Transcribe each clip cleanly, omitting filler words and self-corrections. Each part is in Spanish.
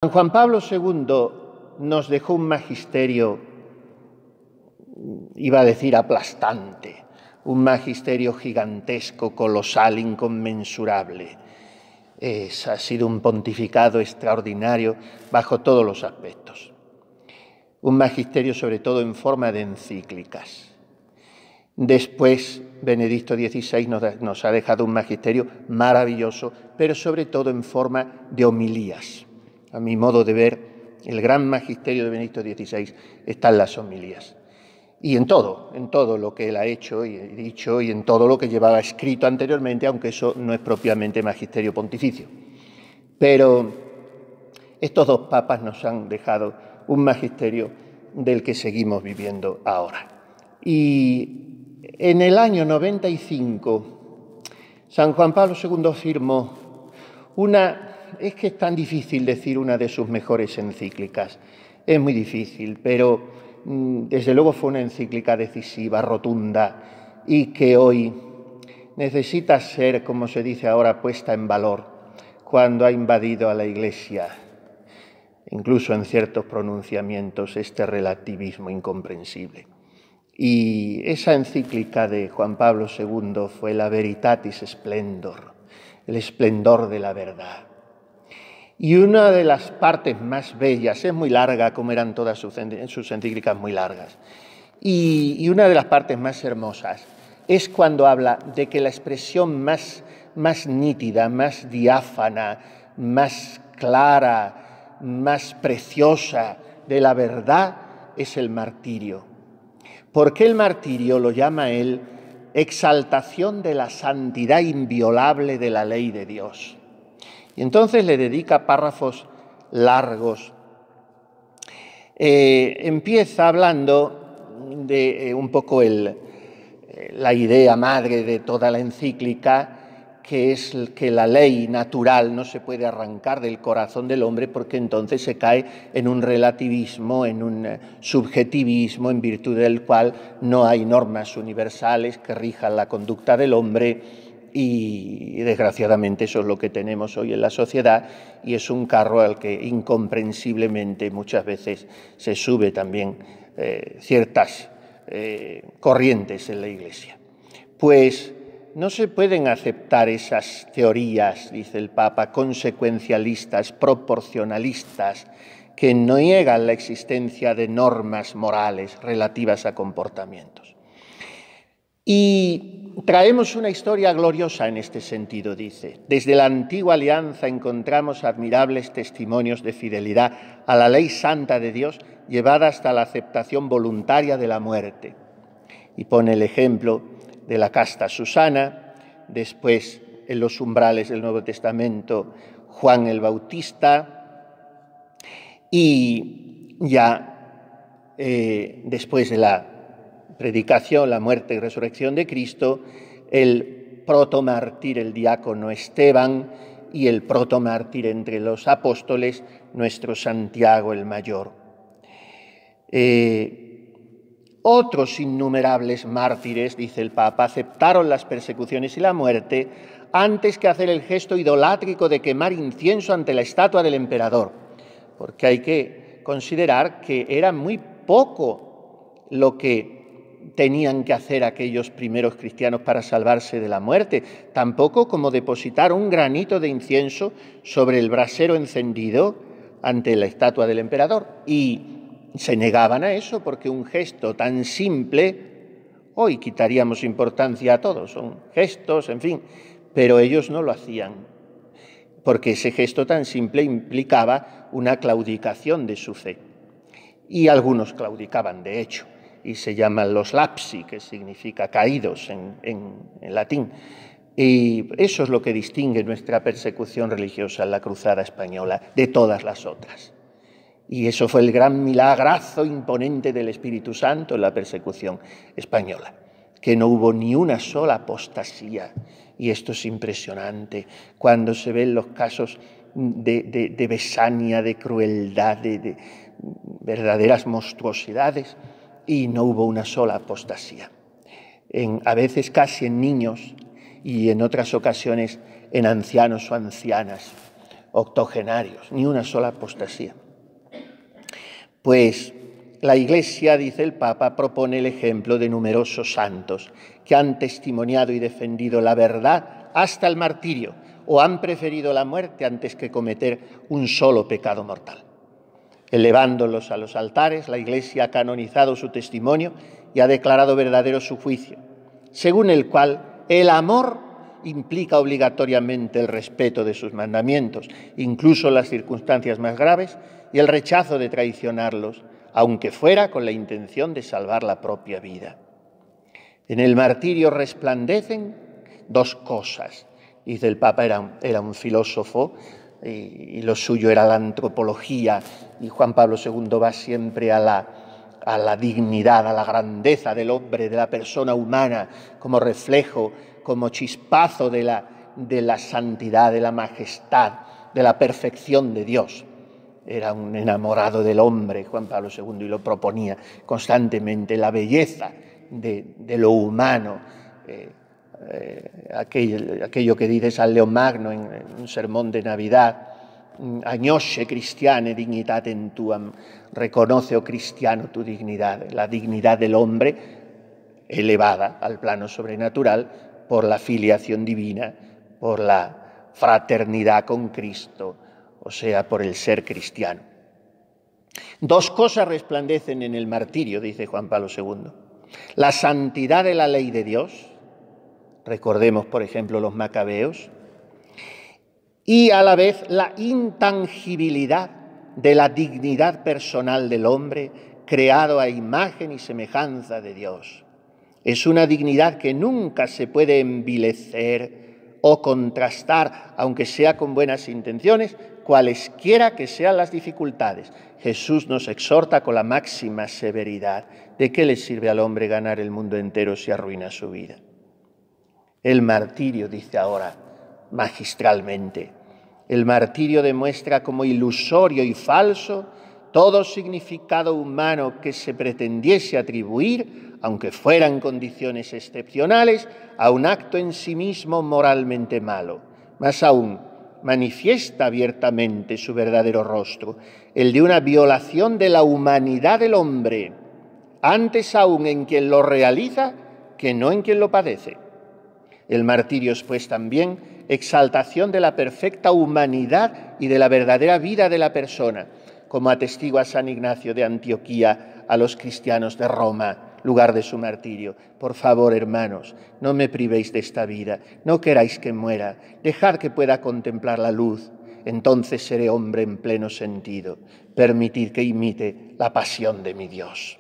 San Juan Pablo II nos dejó un magisterio, iba a decir aplastante, un magisterio gigantesco, colosal, inconmensurable. Ha sido un pontificado extraordinario bajo todos los aspectos. Un magisterio sobre todo en forma de encíclicas. Después, Benedicto XVI nos ha dejado un magisterio maravilloso, pero sobre todo en forma de homilías. A mi modo de ver, el gran magisterio de Benedicto XVI está en las homilías. Y en todo lo que él ha hecho y dicho y en todo lo que llevaba escrito anteriormente, aunque eso no es propiamente magisterio pontificio. Pero estos dos papas nos han dejado un magisterio del que seguimos viviendo ahora. Y en el año 95, San Juan Pablo II firmó es que es tan difícil decir una de sus mejores encíclicas, es muy difícil, pero desde luego fue una encíclica decisiva, rotunda, y que hoy necesita ser, como se dice ahora, puesta en valor cuando ha invadido a la Iglesia, incluso en ciertos pronunciamientos, este relativismo incomprensible. Y esa encíclica de Juan Pablo II fue la Veritatis Splendor, el esplendor de la verdad. Y una de las partes más bellas, es muy larga, como eran todas sus encíclicas muy largas, y una de las partes más hermosas es cuando habla de que la expresión más nítida, más diáfana, más clara, más preciosa de la verdad es el martirio. ¿Por qué el martirio lo llama él exaltación de la santidad inviolable de la ley de Dios? Y entonces le dedica párrafos largos. Empieza hablando de un poco la idea madre de toda la encíclica, que es que la ley natural no se puede arrancar del corazón del hombre porque entonces se cae en un relativismo, en un subjetivismo, en virtud del cual no hay normas universales que rijan la conducta del hombre. Y desgraciadamente eso es lo que tenemos hoy en la sociedad y es un carro al que incomprensiblemente muchas veces se sube también ciertas corrientes en la Iglesia. Pues no se pueden aceptar esas teorías, dice el Papa, consecuencialistas, proporcionalistas, que niegan la existencia de normas morales relativas a comportamientos. Y traemos una historia gloriosa en este sentido, dice. Desde la antigua alianza encontramos admirables testimonios de fidelidad a la ley santa de Dios llevada hasta la aceptación voluntaria de la muerte. Y pone el ejemplo de la casta Susana, después en los umbrales del Nuevo Testamento Juan el Bautista y ya después de la predicación, la muerte y resurrección de Cristo, el protomártir, el diácono Esteban, y el protomártir entre los apóstoles, nuestro Santiago el Mayor. Otros innumerables mártires, dice el Papa, aceptaron las persecuciones y la muerte antes que hacer el gesto idolátrico de quemar incienso ante la estatua del emperador, porque hay que considerar que era muy poco lo que tenían que hacer aquellos primeros cristianos para salvarse de la muerte, tampoco como depositar un granito de incienso sobre el brasero encendido ante la estatua del emperador. Y se negaban a eso porque un gesto tan simple, hoy quitaríamos importancia a todos, son gestos, en fin, pero ellos no lo hacían, porque ese gesto tan simple implicaba una claudicación de su fe. Y algunos claudicaban, de hecho, y se llaman los lapsi, que significa caídos en latín. Y eso es lo que distingue nuestra persecución religiosa en la Cruzada Española de todas las otras. Y eso fue el gran milagrazo imponente del Espíritu Santo en la persecución española, que no hubo ni una sola apostasía. Y esto es impresionante cuando se ven los casos de besania, de crueldad, de verdaderas monstruosidades, y no hubo una sola apostasía. A veces casi en niños y en otras ocasiones en ancianos o ancianas. octogenarios, ni una sola apostasía. Pues la Iglesia, dice el Papa, propone el ejemplo de numerosos santos que han testimoniado y defendido la verdad hasta el martirio o han preferido la muerte antes que cometer un solo pecado mortal. Elevándolos a los altares, la Iglesia ha canonizado su testimonio y ha declarado verdadero su juicio, según el cual el amor implica obligatoriamente el respeto de sus mandamientos, incluso en las circunstancias más graves, y el rechazo de traicionarlos, aunque fuera con la intención de salvar la propia vida. En el martirio resplandecen dos cosas. Dice el Papa, era un filósofo y lo suyo era la antropología, y Juan Pablo II va siempre a la dignidad, a la grandeza del hombre, de la persona humana, como reflejo, como chispazo de la santidad, de la majestad, de la perfección de Dios. Era un enamorado del hombre, Juan Pablo II, y lo proponía constantemente, la belleza de lo humano. Aquello que dice San Leomagno en un sermón de Navidad, agnosce cristiane dignitatem tuam, reconoce, oh cristiano, tu dignidad, la dignidad del hombre elevada al plano sobrenatural por la filiación divina, por la fraternidad con Cristo, o sea, por el ser cristiano. Dos cosas resplandecen en el martirio, dice Juan Pablo II. La santidad de la ley de Dios, recordemos, por ejemplo, los macabeos, y a la vez la intangibilidad de la dignidad personal del hombre creado a imagen y semejanza de Dios. Es una dignidad que nunca se puede envilecer o contrastar, aunque sea con buenas intenciones, cualesquiera que sean las dificultades. Jesús nos exhorta con la máxima severidad. ¿De qué le sirve al hombre ganar el mundo entero si arruina su vida? El martirio, dice ahora magistralmente, el martirio demuestra como ilusorio y falso todo significado humano que se pretendiese atribuir, aunque fueran condiciones excepcionales, a un acto en sí mismo moralmente malo. Más aún, manifiesta abiertamente su verdadero rostro, el de una violación de la humanidad del hombre, antes aún en quien lo realiza que no en quien lo padece. El martirio es, pues, también exaltación de la perfecta humanidad y de la verdadera vida de la persona, como atestigua San Ignacio de Antioquía a los cristianos de Roma, lugar de su martirio. Por favor, hermanos, no me privéis de esta vida, no queráis que muera, dejad que pueda contemplar la luz, entonces seré hombre en pleno sentido, permitid que imite la pasión de mi Dios.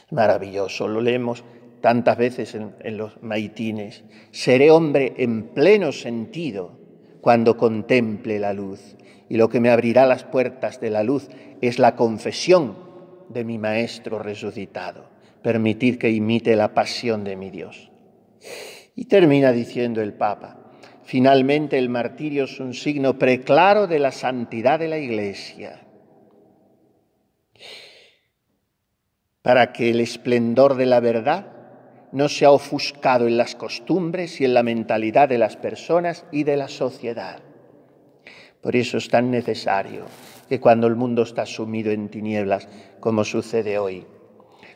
Es maravilloso, lo leemos tantas veces en los maitines. Seré hombre en pleno sentido cuando contemple la luz. Y lo que me abrirá las puertas de la luz es la confesión de mi Maestro resucitado. Permitid que imite la pasión de mi Dios. Y termina diciendo el Papa, finalmente el martirio es un signo preclaro de la santidad de la Iglesia. Para que el esplendor de la verdad no se ha ofuscado en las costumbres y en la mentalidad de las personas y de la sociedad. Por eso es tan necesario que cuando el mundo está sumido en tinieblas, como sucede hoy,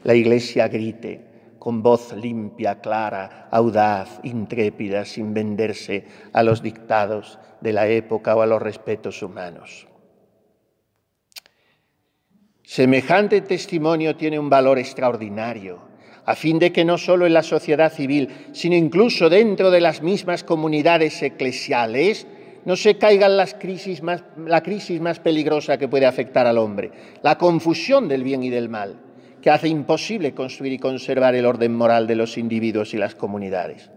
la Iglesia grite con voz limpia, clara, audaz, intrépida, sin venderse a los dictados de la época o a los respetos humanos. Semejante testimonio tiene un valor extraordinario, a fin de que no solo en la sociedad civil, sino incluso dentro de las mismas comunidades eclesiales, no se caiga la crisis más peligrosa que puede afectar al hombre, la confusión del bien y del mal, que hace imposible construir y conservar el orden moral de los individuos y las comunidades.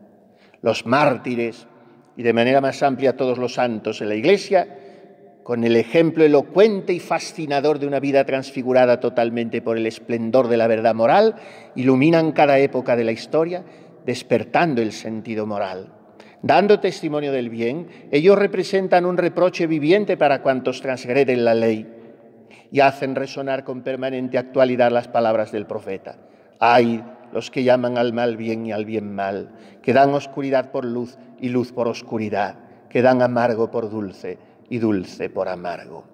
Los mártires, y de manera más amplia todos los santos en la Iglesia, con el ejemplo elocuente y fascinador de una vida transfigurada totalmente por el esplendor de la verdad moral, iluminan cada época de la historia, despertando el sentido moral. Dando testimonio del bien, ellos representan un reproche viviente para cuantos transgreden la ley y hacen resonar con permanente actualidad las palabras del profeta. ¡Ay, los que llaman al mal bien y al bien mal, que dan oscuridad por luz y luz por oscuridad, que dan amargo por dulce y dulce por amargo.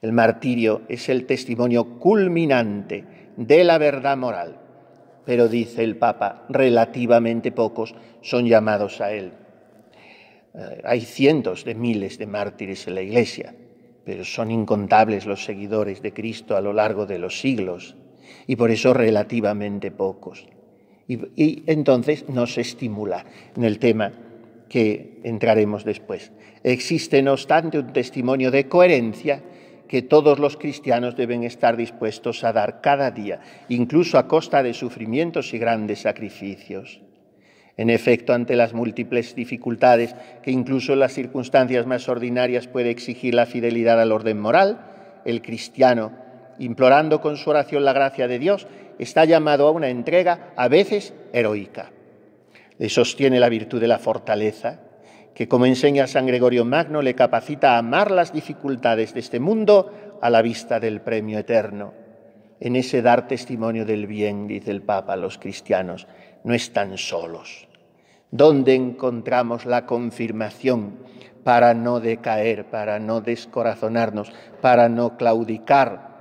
El martirio es el testimonio culminante de la verdad moral, pero dice el Papa, relativamente pocos son llamados a él. Hay cientos de miles de mártires en la Iglesia, pero son incontables los seguidores de Cristo a lo largo de los siglos, y por eso relativamente pocos. Y entonces nos estimula en el tema que entraremos después. Existe, no obstante, un testimonio de coherencia que todos los cristianos deben estar dispuestos a dar cada día, incluso a costa de sufrimientos y grandes sacrificios. En efecto, ante las múltiples dificultades que incluso en las circunstancias más ordinarias puede exigir la fidelidad al orden moral, el cristiano, implorando con su oración la gracia de Dios, está llamado a una entrega a veces heroica. Le sostiene la virtud de la fortaleza, que, como enseña San Gregorio Magno, le capacita a amar las dificultades de este mundo a la vista del premio eterno. En ese dar testimonio del bien, dice el Papa, los cristianos no están solos. ¿Dónde encontramos la confirmación para no decaer, para no descorazonarnos, para no claudicar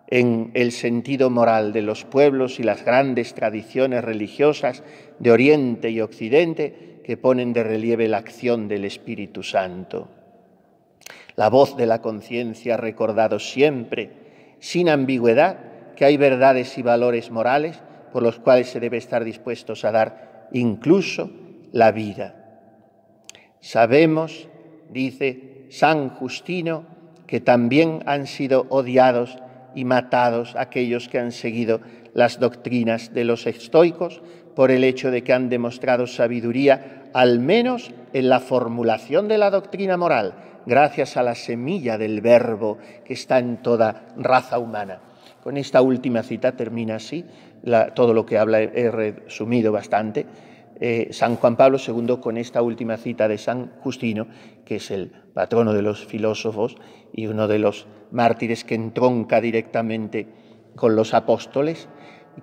en el sentido moral de los pueblos y las grandes tradiciones religiosas de Oriente y Occidente que ponen de relieve la acción del Espíritu Santo? La voz de la conciencia ha recordado siempre, sin ambigüedad, que hay verdades y valores morales por los cuales se debe estar dispuestos a dar incluso la vida. Sabemos, dice San Justino, que también han sido odiados y matados aquellos que han seguido las doctrinas de los estoicos por el hecho de que han demostrado sabiduría, al menos en la formulación de la doctrina moral, gracias a la semilla del verbo que está en toda raza humana. Con esta última cita termina así, todo lo que habla he resumido bastante. San Juan Pablo II, con esta última cita de San Justino, que es el patrono de los filósofos y uno de los mártires que entronca directamente con los apóstoles,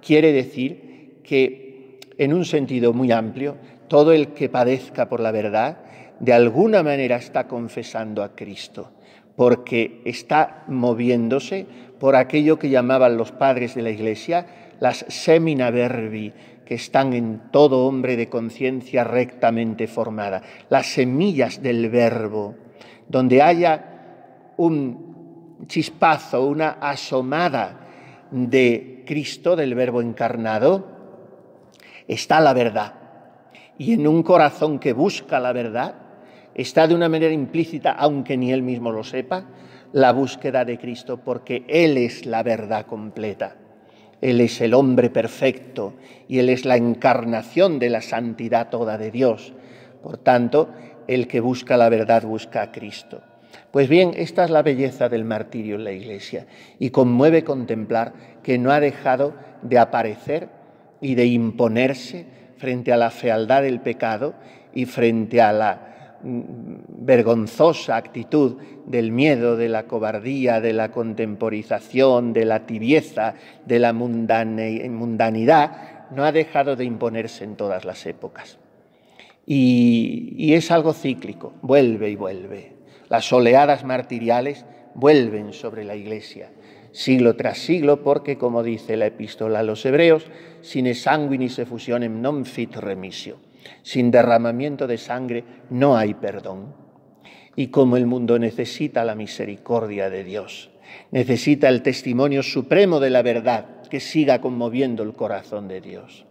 quiere decir que, en un sentido muy amplio, todo el que padezca por la verdad, de alguna manera está confesando a Cristo, porque está moviéndose por aquello que llamaban los padres de la Iglesia las semina verbi, que están en todo hombre de conciencia rectamente formada, las semillas del verbo, donde haya un chispazo, una asomada de Cristo, del verbo encarnado, está la verdad. Y en un corazón que busca la verdad, está de una manera implícita, aunque ni él mismo lo sepa, la búsqueda de Cristo, porque Él es la verdad completa. Él es el hombre perfecto y Él es la encarnación de la santidad toda de Dios. Por tanto, el que busca la verdad busca a Cristo. Pues bien, esta es la belleza del martirio en la Iglesia y conmueve contemplar que no ha dejado de aparecer y de imponerse frente a la fealdad del pecado y frente a la vergonzosa actitud del miedo, de la cobardía, de la contemporización, de la tibieza, de la mundanidad, no ha dejado de imponerse en todas las épocas. Y es algo cíclico, vuelve y vuelve. Las oleadas martiriales vuelven sobre la Iglesia, siglo tras siglo, porque, como dice la epístola a los Hebreos, sine sanguinis effusionem non fit remissio. Sin derramamiento de sangre no hay perdón. Y como el mundo necesita la misericordia de Dios, necesita el testimonio supremo de la verdad que siga conmoviendo el corazón de Dios.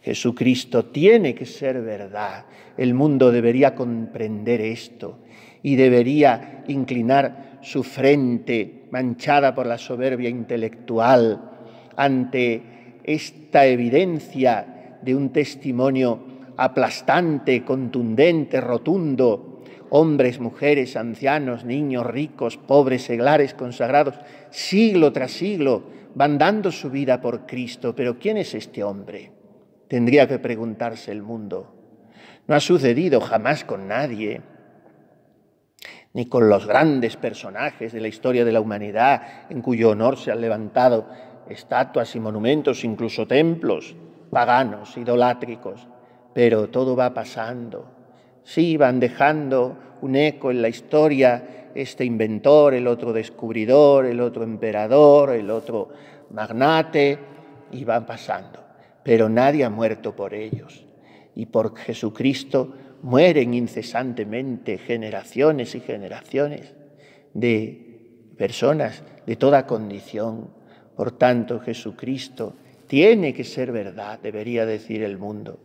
Jesucristo tiene que ser verdad. El mundo debería comprender esto y debería inclinar su frente manchada por la soberbia intelectual ante esta evidencia de un testimonio aplastante, contundente, rotundo. Hombres, mujeres, ancianos, niños, ricos, pobres, seglares, consagrados, siglo tras siglo, van dando su vida por Cristo. Pero ¿quién es este hombre? Tendría que preguntarse el mundo. No ha sucedido jamás con nadie, ni con los grandes personajes de la historia de la humanidad, en cuyo honor se han levantado estatuas y monumentos, incluso templos paganos, idolátricos. Pero todo va pasando, Sí, van dejando un eco en la historia, este inventor, el otro descubridor, el otro emperador, el otro magnate, y van pasando. Pero nadie ha muerto por ellos. Y por Jesucristo mueren incesantemente generaciones y generaciones de personas de toda condición. Por tanto, Jesucristo tiene que ser verdad, debería decir el mundo.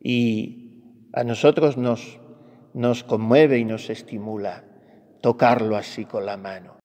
Y a nosotros nos conmueve y nos estimula tocarlo así con la mano.